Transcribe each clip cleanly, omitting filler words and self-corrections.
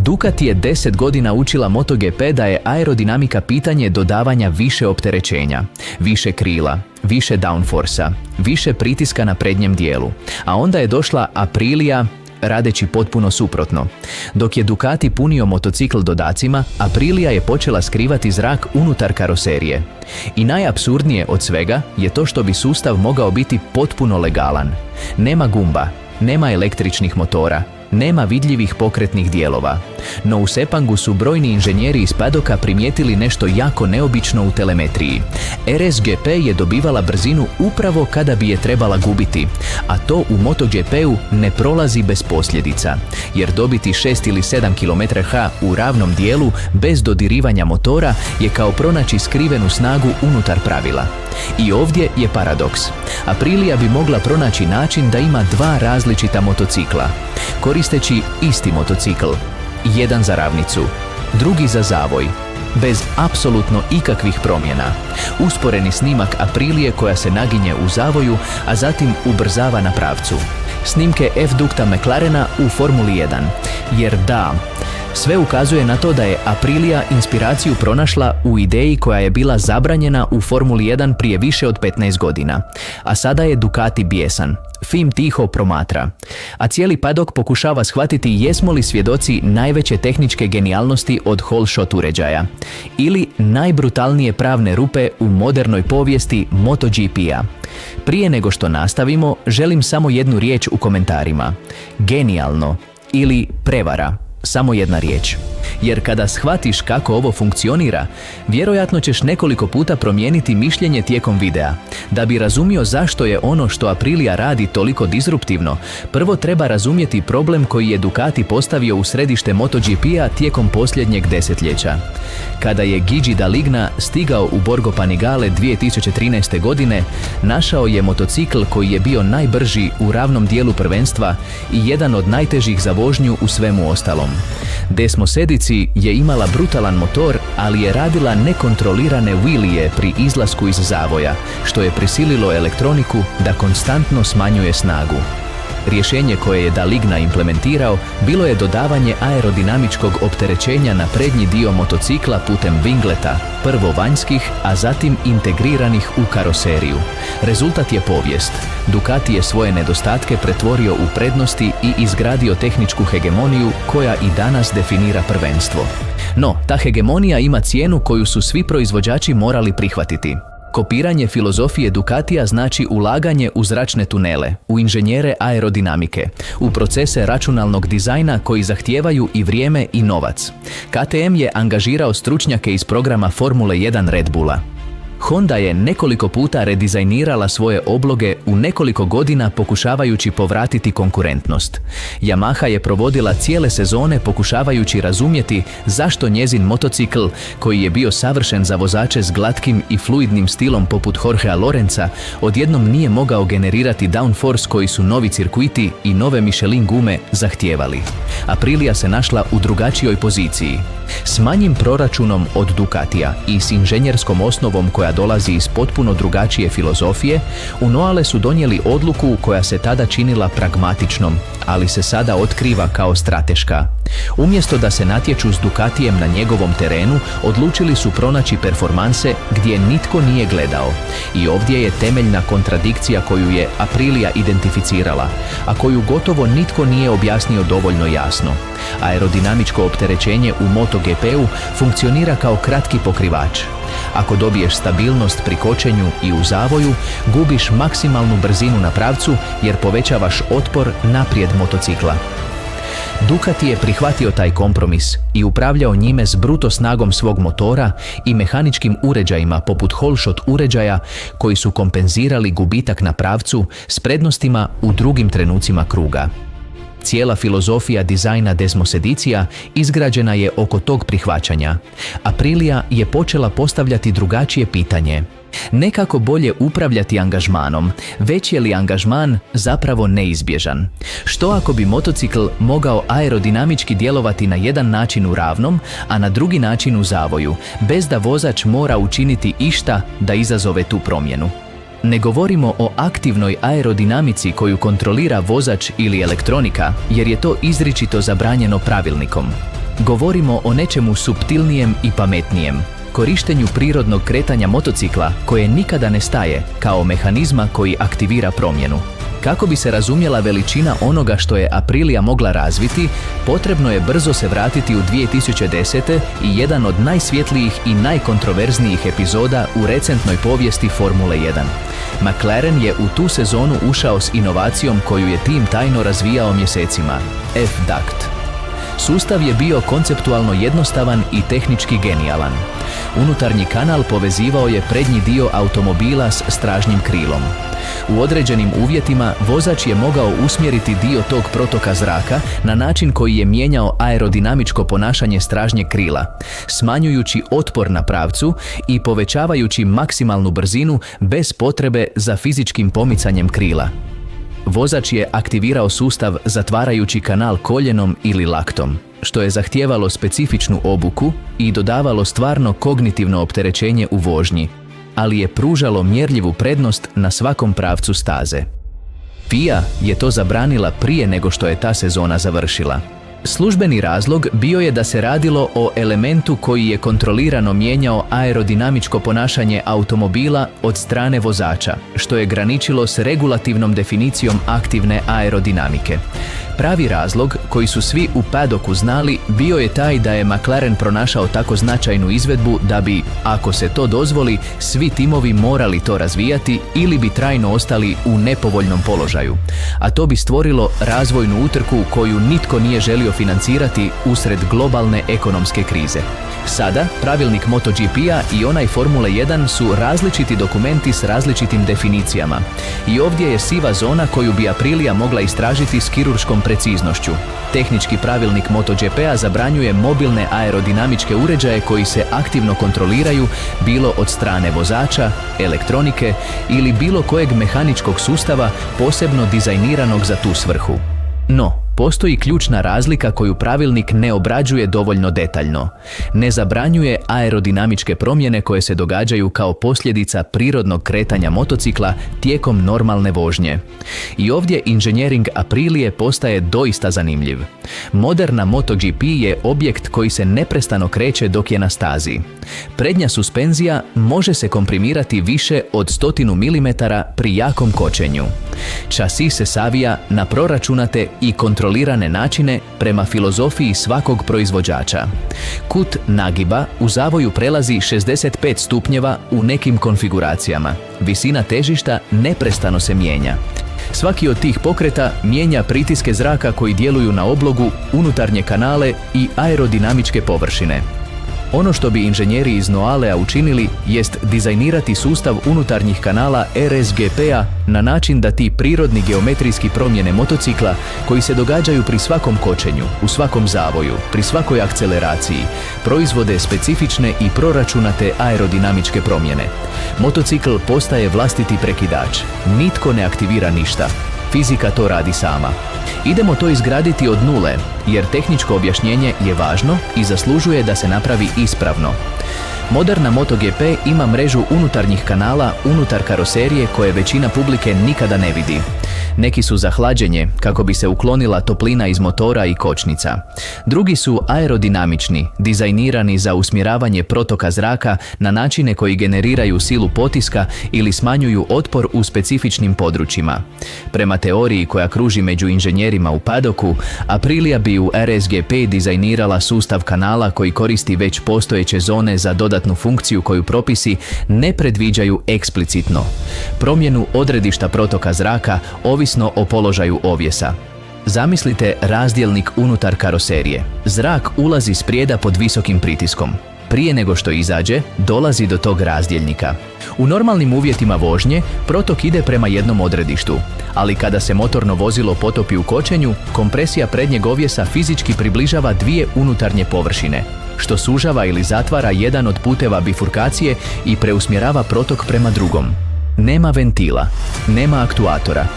Ducati je 10 godina učila MotoGP da je aerodinamika pitanje dodavanja više opterećenja, više krila, više downforcea, više pritiska na prednjem dijelu. A onda je došla Aprilia radeći potpuno suprotno. Dok je Ducati punio motocikl dodacima, Aprilia je počela skrivati zrak unutar karoserije. I najapsurdnije od svega je to što bi sustav mogao biti potpuno legalan. Nema gumba, nema električnih motora, nema vidljivih pokretnih dijelova. No u Sepangu su brojni inženjeri iz padoka primijetili nešto jako neobično u telemetriji. RSGP je dobivala brzinu upravo kada bi je trebala gubiti, a to u MotoGP-u ne prolazi bez posljedica, jer dobiti 6 ili 7 km/h u ravnom dijelu bez dodirivanja motora je kao pronaći skrivenu snagu unutar pravila. I ovdje je paradoks. Aprilia bi mogla pronaći način da ima dva različita motocikla, koristeći isti motocikl, jedan za ravnicu, drugi za zavoj, bez apsolutno ikakvih promjena. Usporeni snimak Aprilije koja se naginje u zavoju, a zatim ubrzava na pravcu. Snimke F-dukta McLarena u Formuli 1. Jer da, sve ukazuje na to da je Aprilia inspiraciju pronašla u ideji koja je bila zabranjena u Formuli 1 prije više od 15 godina. A sada je Ducati bijesan. FIM tiho promatra. A cijeli padok pokušava shvatiti jesmo li svjedoci najveće tehničke genijalnosti od whole shot uređaja. Ili najbrutalnije pravne rupe u modernoj povijesti MotoGP-a. Prije nego što nastavimo, želim samo jednu riječ u komentarima. Genijalno ili prevara. Samo jedna riječ. Jer kada shvatiš kako ovo funkcionira, vjerojatno ćeš nekoliko puta promijeniti mišljenje tijekom videa. Da bi razumio zašto je ono što Aprilia radi toliko disruptivno, prvo treba razumjeti problem koji je Ducati postavio u središte MotoGP-a tijekom posljednjeg desetljeća. Kada je Gigi D'Aligna stigao u Borgo Panigale 2013. godine, našao je motocikl koji je bio najbrži u ravnom dijelu prvenstva i jedan od najtežih za vožnju u svemu ostalom. Desmosedici je imala brutalan motor, ali je radila nekontrolirane wheelije pri izlasku iz zavoja, što je prisililo elektroniku da konstantno smanjuje snagu. Rješenje koje je D'Aligna implementirao bilo je dodavanje aerodinamičkog opterećenja na prednji dio motocikla putem wingleta, prvo vanjskih, a zatim integriranih u karoseriju. Rezultat je povijest. Ducati je svoje nedostatke pretvorio u prednosti i izgradio tehničku hegemoniju koja i danas definira prvenstvo. No, ta hegemonija ima cijenu koju su svi proizvođači morali prihvatiti. Kopiranje filozofije Ducatija znači ulaganje u zračne tunele, u inženjere aerodinamike, u procese računalnog dizajna koji zahtijevaju i vrijeme i novac. KTM je angažirao stručnjake iz programa Formule 1 Red Bulla. Honda je nekoliko puta redizajnirala svoje obloge u nekoliko godina pokušavajući povratiti konkurentnost. Yamaha je provodila cijele sezone pokušavajući razumjeti zašto njezin motocikl, koji je bio savršen za vozače s glatkim i fluidnim stilom poput Jorgea Lorenza, odjednom nije mogao generirati downforce koji su novi cirkuiti i nove Michelin gume zahtijevali. Aprilia se našla u drugačijoj poziciji. S manjim proračunom od Ducatija i s inženjerskom osnovom koja dolazi iz potpuno drugačije filozofije, u Noale su donijeli odluku koja se tada činila pragmatičnom, ali se sada otkriva kao strateška. Umjesto da se natječu s Ducatijem na njegovom terenu, odlučili su pronaći performanse gdje nitko nije gledao. I ovdje je temeljna kontradikcija koju je Aprilia identificirala, a koju gotovo nitko nije objasnio dovoljno jasno. Aerodinamičko opterećenje u MotoGP-u funkcionira kao kratki pokrivač. Ako dobiješ stabilnost pri kočenju i u zavoju, gubiš maksimalnu brzinu na pravcu jer povećavaš otpor naprijed motocikla. Ducati je prihvatio taj kompromis i upravljao njime s bruto snagom svog motora i mehaničkim uređajima poput whole shot uređaja koji su kompenzirali gubitak na pravcu s prednostima u drugim trenucima kruga. Cijela filozofija dizajna Desmosedicija izgrađena je oko tog prihvaćanja. Aprilia je počela postavljati drugačije pitanje. Ne kako bolje upravljati angažmanom, već je li angažman zapravo neizbježan? Što ako bi motocikl mogao aerodinamički djelovati na jedan način u ravnom, a na drugi način u zavoju, bez da vozač mora učiniti išta da izazove tu promjenu? Ne govorimo o aktivnoj aerodinamici koju kontrolira vozač ili elektronika, jer je to izričito zabranjeno pravilnikom. Govorimo o nečemu suptilnijem i pametnijem, korištenju prirodnog kretanja motocikla koje nikada ne staje kao mehanizma koji aktivira promjenu. Kako bi se razumjela veličina onoga što je Aprilia mogla razviti, potrebno je brzo se vratiti u 2010. i jedan od najsvjetlijih i najkontroverznijih epizoda u recentnoj povijesti Formule 1. McLaren je u tu sezonu ušao s inovacijom koju je tim tajno razvijao mjesecima, F-Duct. Sustav je bio konceptualno jednostavan i tehnički genijalan. Unutarnji kanal povezivao je prednji dio automobila s stražnjim krilom. U određenim uvjetima vozač je mogao usmjeriti dio tog protoka zraka na način koji je mijenjao aerodinamičko ponašanje stražnjeg krila, smanjujući otpor na pravcu i povećavajući maksimalnu brzinu bez potrebe za fizičkim pomicanjem krila. Vozač je aktivirao sustav zatvarajući kanal koljenom ili laktom, što je zahtijevalo specifičnu obuku i dodavalo stvarno kognitivno opterećenje u vožnji, ali je pružalo mjerljivu prednost na svakom pravcu staze. FIA je to zabranila prije nego što je ta sezona završila. Službeni razlog bio je da se radilo o elementu koji je kontrolirano mijenjao aerodinamičko ponašanje automobila od strane vozača, što je graničilo s regulativnom definicijom aktivne aerodinamike. Pravi razlog, koji su svi u padoku znali, bio je taj da je McLaren pronašao tako značajnu izvedbu da bi, ako se to dozvoli, svi timovi morali to razvijati ili bi trajno ostali u nepovoljnom položaju. A to bi stvorilo razvojnu utrku koju nitko nije želio financirati usred globalne ekonomske krize. Sada, pravilnik MotoGP-a i onaj Formule 1 su različiti dokumenti s različitim definicijama. I ovdje je siva zona koju bi Aprilia mogla istražiti s kirurškom preciznošću. Tehnički pravilnik MotoGP-a zabranjuje mobilne aerodinamičke uređaje koji se aktivno kontroliraju bilo od strane vozača, elektronike ili bilo kojeg mehaničkog sustava posebno dizajniranog za tu svrhu. No, postoji ključna razlika koju pravilnik ne obrađuje dovoljno detaljno. Ne zabranjuje aerodinamičke promjene koje se događaju kao posljedica prirodnog kretanja motocikla tijekom normalne vožnje. I ovdje inženjering Aprilije postaje doista zanimljiv. Moderna MotoGP je objekt koji se neprestano kreće dok je na stazi. Prednja suspenzija može se komprimirati više od 100 mm pri jakom kočenju. Časi se savija na proračunate i kontrolirane načine prema filozofiji svakog proizvođača. Kut nagiba u zavoju prelazi 65 stupnjeva u nekim konfiguracijama. Visina težišta neprestano se mijenja. Svaki od tih pokreta mijenja pritiske zraka koji djeluju na oblogu, unutarnje kanale i aerodinamičke površine. Ono što bi inženjeri iz Noalea učinili jest dizajnirati sustav unutarnjih kanala RSGP-a na način da ti prirodni geometrijski promjene motocikla koji se događaju pri svakom kočenju, u svakom zavoju, pri svakoj akceleraciji, proizvode specifične i proračunate aerodinamičke promjene. Motocikl postaje vlastiti prekidač. Nitko ne aktivira ništa. Fizika to radi sama. Idemo to izgraditi od nule, jer tehničko objašnjenje je važno i zaslužuje da se napravi ispravno. Moderna MotoGP ima mrežu unutarnjih kanala unutar karoserije koje većina publike nikada ne vidi. Neki su za hlađenje, kako bi se uklonila toplina iz motora i kočnica. Drugi su aerodinamični, dizajnirani za usmjeravanje protoka zraka na načine koji generiraju silu potiska ili smanjuju otpor u specifičnim područjima. Prema teoriji koja kruži među inženjerima u padoku, Aprilia bi u RSGP dizajnirala sustav kanala koji koristi već postojeće zone za dodatnu funkciju koju propisi ne predviđaju eksplicitno. Promjenu odredišta protoka zraka ovisno o položaju ovjesa. Zamislite razdjelnik unutar karoserije. Zrak ulazi sprijeda pod visokim pritiskom. Prije nego što izađe, dolazi do tog razdjeljnika. U normalnim uvjetima vožnje, protok ide prema jednom odredištu, ali kada se motorno vozilo potopi u kočenju, kompresija prednjeg ovjesa fizički približava dvije unutarnje površine, što sužava ili zatvara jedan od puteva bifurkacije i preusmjerava protok prema drugom. Nema ventila, nema aktuatora.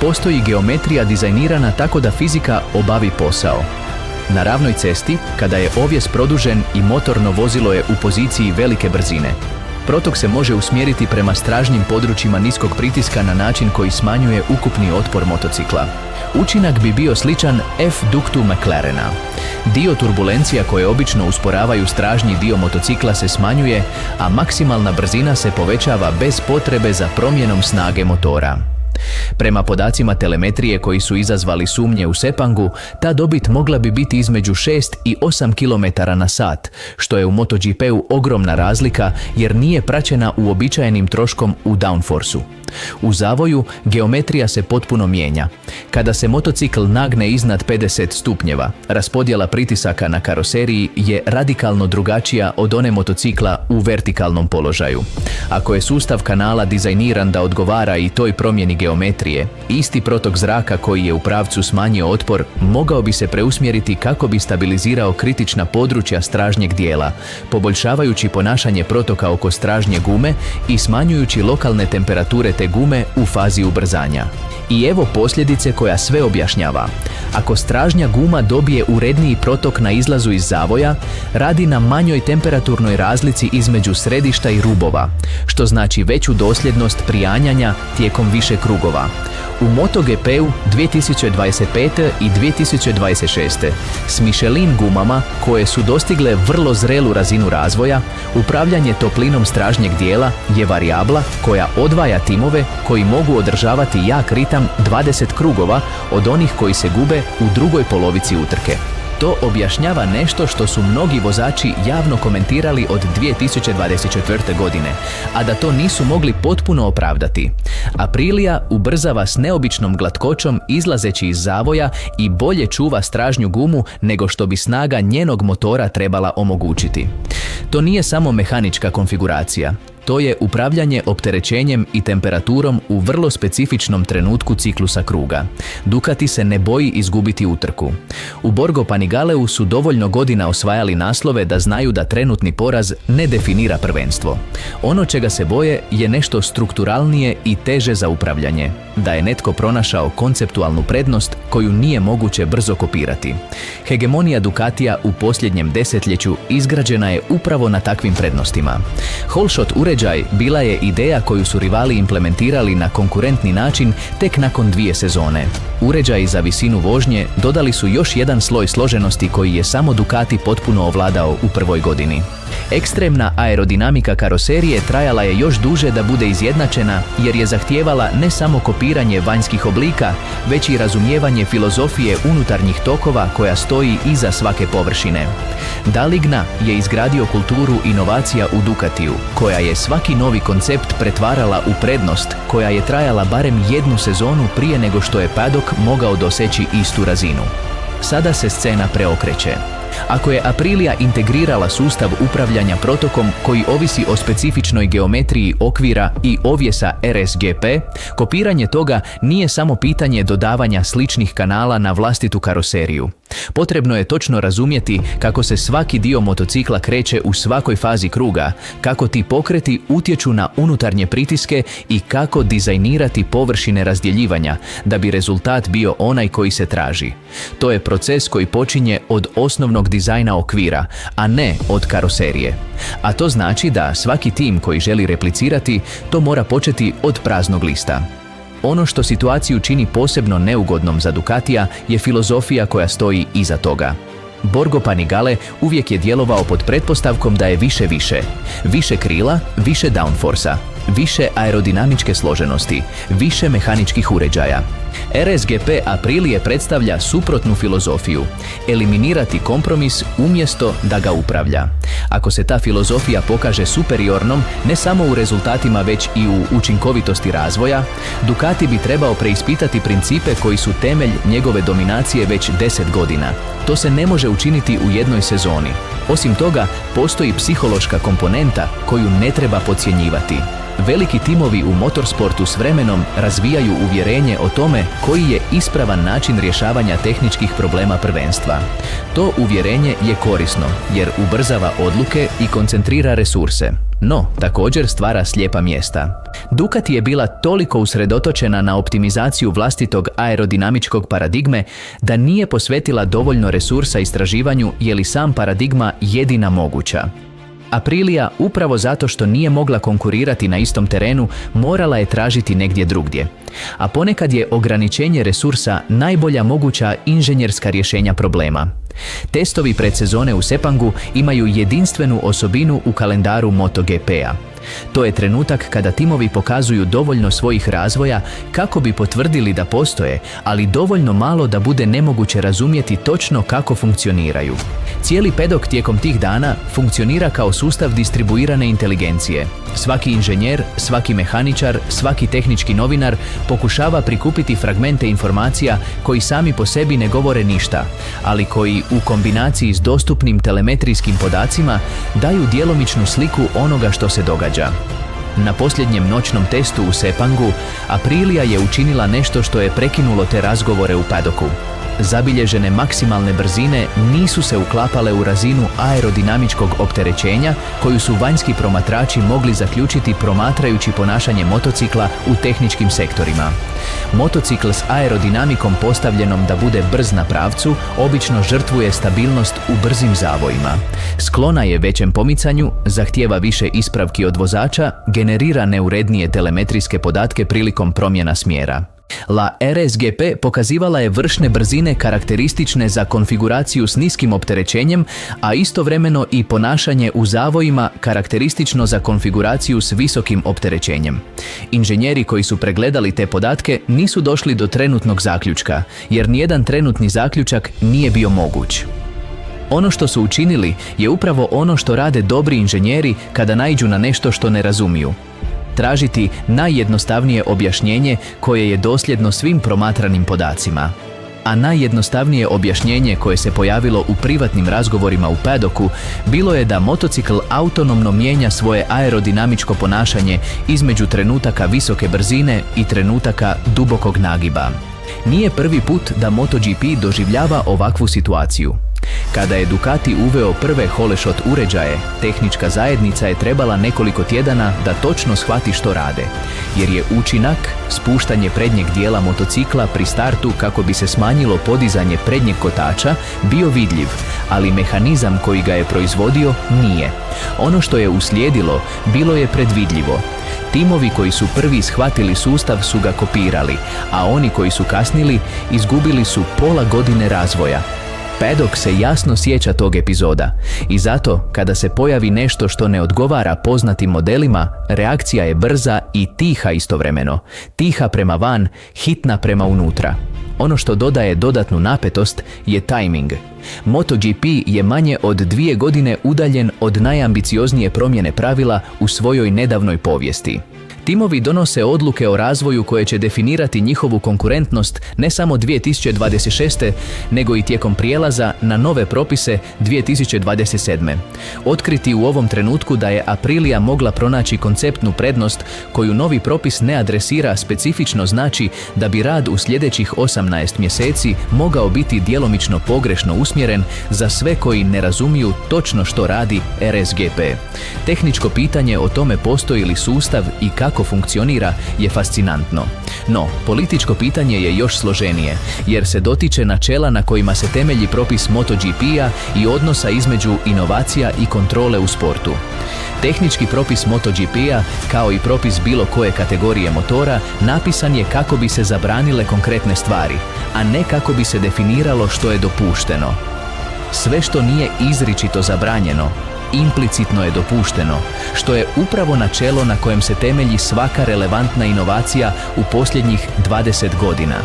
Postoji geometrija dizajnirana tako da fizika obavi posao. Na ravnoj cesti, kada je ovjes produžen i motorno vozilo je u poziciji velike brzine, Protok se može usmjeriti prema stražnjim područjima niskog pritiska na način koji smanjuje ukupni otpor motocikla. Učinak bi bio sličan F-duktu McLarena. Dio turbulencija koje obično usporavaju stražnji dio motocikla se smanjuje, a maksimalna brzina se povećava bez potrebe za promjenom snage motora. Prema podacima telemetrije koji su izazvali sumnje u Sepangu, ta dobit mogla bi biti između 6 i 8 km na sat, što je u MotoGP-u ogromna razlika jer nije praćena uobičajenim troškom u downforceu. U zavoju geometrija se potpuno mijenja. Kada se motocikl nagne iznad 50 stupnjeva, raspodjela pritisaka na karoseriji je radikalno drugačija od one motocikla u vertikalnom položaju. Ako je sustav kanala dizajniran da odgovara i toj promjeni geometrije, isti protok zraka koji je u pravcu smanjio otpor mogao bi se preusmjeriti kako bi stabilizirao kritična područja stražnjeg dijela, poboljšavajući ponašanje protoka oko stražnje gume i smanjujući lokalne temperature te gume u fazi ubrzanja. I evo posljedice koja sve objašnjava. Ako stražnja guma dobije uredniji protok na izlazu iz zavoja, radi na manjoj temperaturnoj razlici između središta i rubova, što znači veću dosljednost prijanjanja tijekom više krugova. U MotoGP-u 2025. i 2026. s Michelin gumama koje su dostigle vrlo zrelu razinu razvoja, upravljanje toplinom stražnjeg dijela je varijabla koja odvaja timove koji mogu održavati jak ritam 20 krugova od onih koji se gube u drugoj polovici utrke. To objašnjava nešto što su mnogi vozači javno komentirali od 2024. godine, a da to nisu mogli potpuno opravdati. Aprilia ubrzava s neobičnom glatkoćom izlazeći iz zavoja i bolje čuva stražnju gumu nego što bi snaga njenog motora trebala omogućiti. To nije samo mehanička konfiguracija. To je upravljanje opterećenjem i temperaturom u vrlo specifičnom trenutku ciklusa kruga. Ducati se ne boji izgubiti utrku. U Borgo Panigaleu su dovoljno godina osvajali naslove da znaju da trenutni poraz ne definira prvenstvo. Ono čega se boje je nešto strukturalnije i teže za upravljanje. Da je netko pronašao konceptualnu prednost koju nije moguće brzo kopirati. Hegemonija Ducatija u posljednjem desetljeću izgrađena je upravo na takvim prednostima. Holshot uređaj bila je ideja koju su rivali implementirali na konkurentni način tek nakon 2 sezone. Uređaji za visinu vožnje dodali su još jedan sloj složenosti koji je samo Ducati potpuno ovladao u prvoj godini. Ekstremna aerodinamika karoserije trajala je još duže da bude izjednačena jer je zahtijevala ne samo kopiranje vanjskih oblika, već i razumijevanje filozofije unutarnjih tokova koja stoji iza svake površine. Daligna je izgradio kulturu inovacija u Ducatiju, koja je svaki novi koncept pretvarala u prednost koja je trajala barem 1 sezonu prije nego što je padok mogao doseći istu razinu. Sada se scena preokreće. Ako je Aprilia integrirala sustav upravljanja protokom koji ovisi o specifičnoj geometriji okvira i ovjesa RSGP, kopiranje toga nije samo pitanje dodavanja sličnih kanala na vlastitu karoseriju. Potrebno je točno razumjeti kako se svaki dio motocikla kreće u svakoj fazi kruga, kako ti pokreti utječu na unutarnje pritiske i kako dizajnirati površine razdjeljivanja da bi rezultat bio onaj koji se traži. To je proces koji počinje od osnovnog dizajna okvira, a ne od karoserije. A to znači da svaki tim koji želi replicirati to mora početi od praznog lista. Ono što situaciju čini posebno neugodnom za Ducatija je filozofija koja stoji iza toga. Borgo Panigale uvijek je djelovao pod pretpostavkom da je više. Više krila, više downforcea, više aerodinamičke složenosti, više mehaničkih uređaja. RSGP Aprilije predstavlja suprotnu filozofiju, eliminirati kompromis umjesto da ga upravlja. Ako se ta filozofija pokaže superiornom, ne samo u rezultatima već i u učinkovitosti razvoja, Ducati bi trebao preispitati principe koji su temelj njegove dominacije već 10 godina. To se ne može učiniti u jednoj sezoni. Osim toga, postoji psihološka komponenta koju ne treba podcjenjivati. Veliki timovi u motorsportu s vremenom razvijaju uvjerenje o tome koji je ispravan način rješavanja tehničkih problema prvenstva. To uvjerenje je korisno jer ubrzava odluke i koncentrira resurse, no također stvara slijepa mjesta. Ducati je bila toliko usredotočena na optimizaciju vlastitog aerodinamičkog paradigme da nije posvetila dovoljno resursa istraživanju je li sam paradigma jedina moguća. Aprilia, upravo zato što nije mogla konkurirati na istom terenu, morala je tražiti negdje drugdje. A ponekad je ograničenje resursa najbolja moguća inženjerska rješenja problema. Testovi predsezone u Sepangu imaju jedinstvenu osobinu u kalendaru MotoGP-a. To je trenutak kada timovi pokazuju dovoljno svojih razvoja kako bi potvrdili da postoje, ali dovoljno malo da bude nemoguće razumjeti točno kako funkcioniraju. Cijeli pedok tijekom tih dana funkcionira kao sustav distribuirane inteligencije. Svaki inženjer, svaki mehaničar, svaki tehnički novinar pokušava prikupiti fragmente informacija koji sami po sebi ne govore ništa, ali koji u kombinaciji s dostupnim telemetrijskim podacima daju djelomičnu sliku onoga što se događa. Na posljednjem noćnom testu u Sepangu, Aprilia je učinila nešto što je prekinulo te razgovore u padoku. Zabilježene maksimalne brzine nisu se uklapale u razinu aerodinamičkog opterećenja koju su vanjski promatrači mogli zaključiti promatrajući ponašanje motocikla u tehničkim sektorima. Motocikl s aerodinamikom postavljenom da bude brz na pravcu obično žrtvuje stabilnost u brzim zavojima. Sklona je većem pomicanju, zahtijeva više ispravki od vozača, generira neurednije telemetrijske podatke prilikom promjena smjera. La RSGP pokazivala je vršne brzine karakteristične za konfiguraciju s niskim opterećenjem, a istovremeno i ponašanje u zavojima karakteristično za konfiguraciju s visokim opterećenjem. Inženjeri koji su pregledali te podatke nisu došli do trenutnog zaključka, jer nijedan trenutni zaključak nije bio moguć. Ono što su učinili je upravo ono što rade dobri inženjeri kada naiđu na nešto što ne razumiju. Tražiti najjednostavnije objašnjenje koje je dosljedno svim promatranim podacima. A najjednostavnije objašnjenje koje se pojavilo u privatnim razgovorima u padoku bilo je da motocikl autonomno mijenja svoje aerodinamičko ponašanje između trenutaka visoke brzine i trenutaka dubokog nagiba. Nije prvi put da MotoGP doživljava ovakvu situaciju. Kada je Ducati uveo prve holeshot uređaje, tehnička zajednica je trebala nekoliko tjedana da točno shvati što rade, jer je učinak, spuštanje prednjeg dijela motocikla pri startu kako bi se smanjilo podizanje prednjeg kotača, bio vidljiv, ali mehanizam koji ga je proizvodio nije. Ono što je uslijedilo bilo je predvidljivo. Timovi koji su prvi shvatili sustav su ga kopirali, a oni koji su kasnili izgubili su pola godine razvoja. Paddock se jasno sjeća tog epizoda i zato, kada se pojavi nešto što ne odgovara poznatim modelima, reakcija je brza i tiha istovremeno. Tiha prema van, hitna prema unutra. Ono što dodaje dodatnu napetost je tajming. MotoGP je manje od 2 godine udaljen od najambicioznije promjene pravila u svojoj nedavnoj povijesti. Timovi donose odluke o razvoju koje će definirati njihovu konkurentnost ne samo 2026. nego i tijekom prijelaza na nove propise 2027. Otkriti u ovom trenutku da je Aprilia mogla pronaći konceptnu prednost koju novi propis ne adresira specifično znači da bi rad u sljedećih 18 mjeseci mogao biti djelomično pogrešno usmjeren za sve koji ne razumiju točno što radi RSGP. Tehničko pitanje o tome postoji li sustav i kako funkcionira je fascinantno. No, političko pitanje je još složenije, jer se dotiče načela na kojima se temelji propis MotoGP-a i odnosa između inovacija i kontrole u sportu. Tehnički propis MotoGP-a, kao i propis bilo koje kategorije motora, napisan je kako bi se zabranile konkretne stvari, a ne kako bi se definiralo što je dopušteno. Sve što nije izričito zabranjeno, implicitno je dopušteno, što je upravo načelo na kojem se temelji svaka relevantna inovacija u posljednjih 20 godina.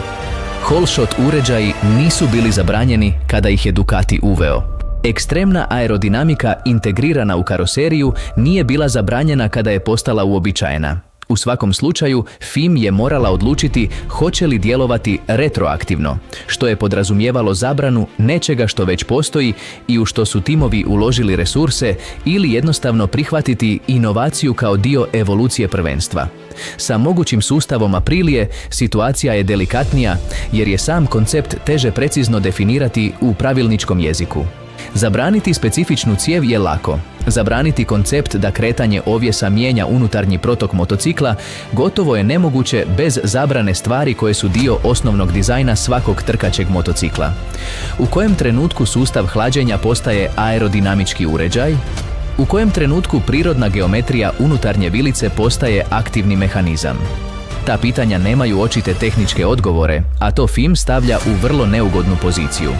Holeshot uređaji nisu bili zabranjeni kada ih je Ducati uveo. Ekstremna aerodinamika integrirana u karoseriju nije bila zabranjena kada je postala uobičajena. U svakom slučaju, FIM je morala odlučiti hoće li djelovati retroaktivno, što je podrazumijevalo zabranu nečega što već postoji i u što su timovi uložili resurse, ili jednostavno prihvatiti inovaciju kao dio evolucije prvenstva. Sa mogućim sustavom Aprilije situacija je delikatnija jer je sam koncept teže precizno definirati u pravilničkom jeziku. Zabraniti specifičnu cijev je lako. Zabraniti koncept da kretanje ovjesa mijenja unutarnji protok motocikla gotovo je nemoguće bez zabrane stvari koje su dio osnovnog dizajna svakog trkaćeg motocikla. U kojem trenutku sustav hlađenja postaje aerodinamički uređaj? U kojem trenutku prirodna geometrija unutarnje vilice postaje aktivni mehanizam? Ta pitanja nemaju očite tehničke odgovore, a to film stavlja u vrlo neugodnu poziciju.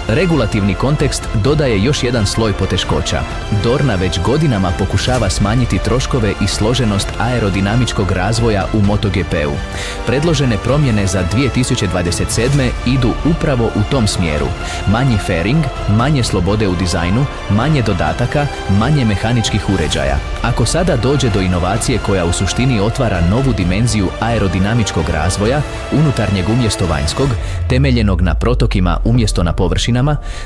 Regulativni kontekst dodaje još jedan sloj poteškoća. Dorna već godinama pokušava smanjiti troškove i složenost aerodinamičkog razvoja u MotoGP-u. Predložene promjene za 2027. idu upravo u tom smjeru. Manji fairing, manje slobode u dizajnu, manje dodataka, manje mehaničkih uređaja. Ako sada dođe do inovacije koja u suštini otvara novu dimenziju aerodinamičkog razvoja, unutarnjeg umjesto vanjskog, temeljenog na protokima umjesto na površinama,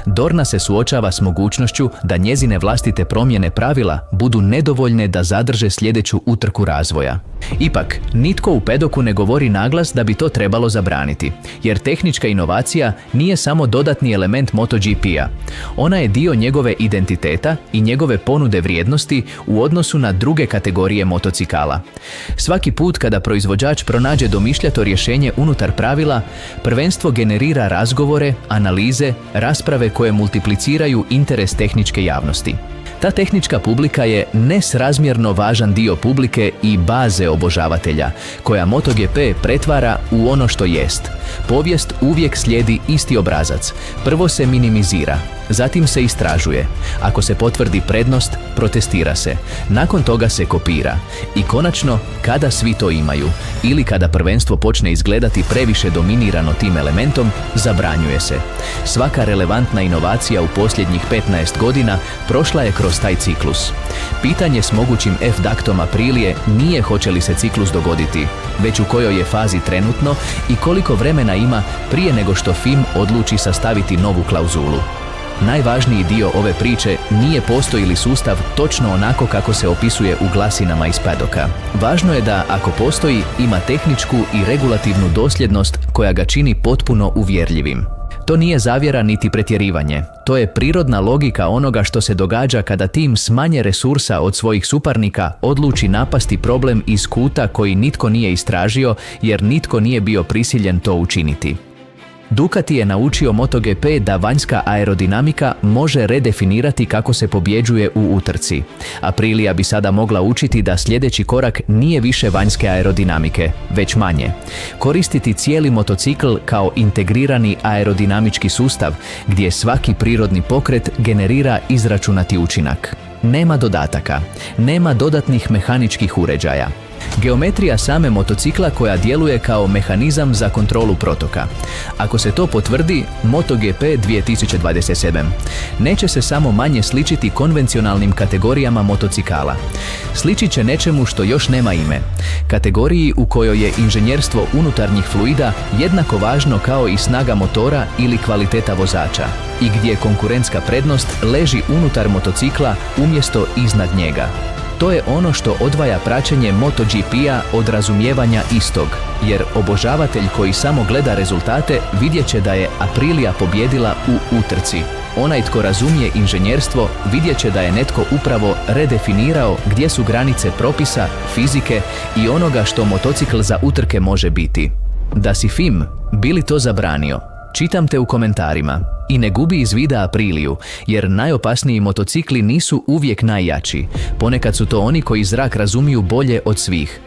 Dorna se suočava s mogućnošću da njezine vlastite promjene pravila budu nedovoljne da zadrže sljedeću utrku razvoja. Ipak, nitko u pedoku ne govori naglas da bi to trebalo zabraniti, jer tehnička inovacija nije samo dodatni element MotoGP-a. Ona je dio njegove identiteta i njegove ponude vrijednosti u odnosu na druge kategorije motocikala. Svaki put kada proizvođač pronađe domišljato rješenje unutar pravila, prvenstvo generira razgovore, analize, rasprave koje multipliciraju interes tehničke javnosti. Ta tehnička publika je nesrazmjerno važan dio publike i baze obožavatelja, koja MotoGP pretvara u ono što jest. Povijest uvijek slijedi isti obrazac. Prvo se minimizira, zatim se istražuje. Ako se potvrdi prednost, protestira se. Nakon toga se kopira. I konačno, kada svi to imaju, ili kada prvenstvo počne izgledati previše dominirano tim elementom, zabranjuje se. Svaka relevantna inovacija u posljednjih 15 godina prošla je kroz taj ciklus. Pitanje s mogućim F-daktom Aprilije nije hoće li se ciklus dogoditi, već u kojoj je fazi trenutno i koliko vremena ima prije nego što FIM odluči sastaviti novu klauzulu. Najvažniji dio ove priče nije postoji li sustav točno onako kako se opisuje u glasinama iz padoka. Važno je da, ako postoji, ima tehničku i regulativnu dosljednost koja ga čini potpuno uvjerljivim. To nije zavjera niti pretjerivanje. To je prirodna logika onoga što se događa kada tim s manje resursa od svojih suparnika odluči napasti problem iz kuta koji nitko nije istražio jer nitko nije bio prisiljen to učiniti. Ducati je naučio MotoGP da vanjska aerodinamika može redefinirati kako se pobjeđuje u utrci. Aprilia bi sada mogla učiti da sljedeći korak nije više vanjske aerodinamike, već manje. Koristiti cijeli motocikl kao integrirani aerodinamički sustav gdje svaki prirodni pokret generira izračunati učinak. Nema dodataka, nema dodatnih mehaničkih uređaja. Geometrija same motocikla koja djeluje kao mehanizam za kontrolu protoka. Ako se to potvrdi, MotoGP 2027 neće se samo manje sličiti konvencionalnim kategorijama motocikala. Sličit će nečemu što još nema ime. Kategoriji u kojoj je inženjerstvo unutarnjih fluida jednako važno kao i snaga motora ili kvaliteta vozača i gdje konkurentska prednost leži unutar motocikla umjesto iznad njega. To je ono što odvaja praćenje MotoGP-a od razumijevanja istog, jer obožavatelj koji samo gleda rezultate vidjet će da je Aprilia pobjedila u utrci. Onaj tko razumije inženjerstvo vidjet će da je netko upravo redefinirao gdje su granice propisa, fizike i onoga što motocikl za utrke može biti. Da si FIM, bi li to zabranio? Čitam te u komentarima. I ne gubi iz vida Apriliju, jer najopasniji motocikli nisu uvijek najjači. Ponekad su to oni koji zrak razumiju bolje od svih.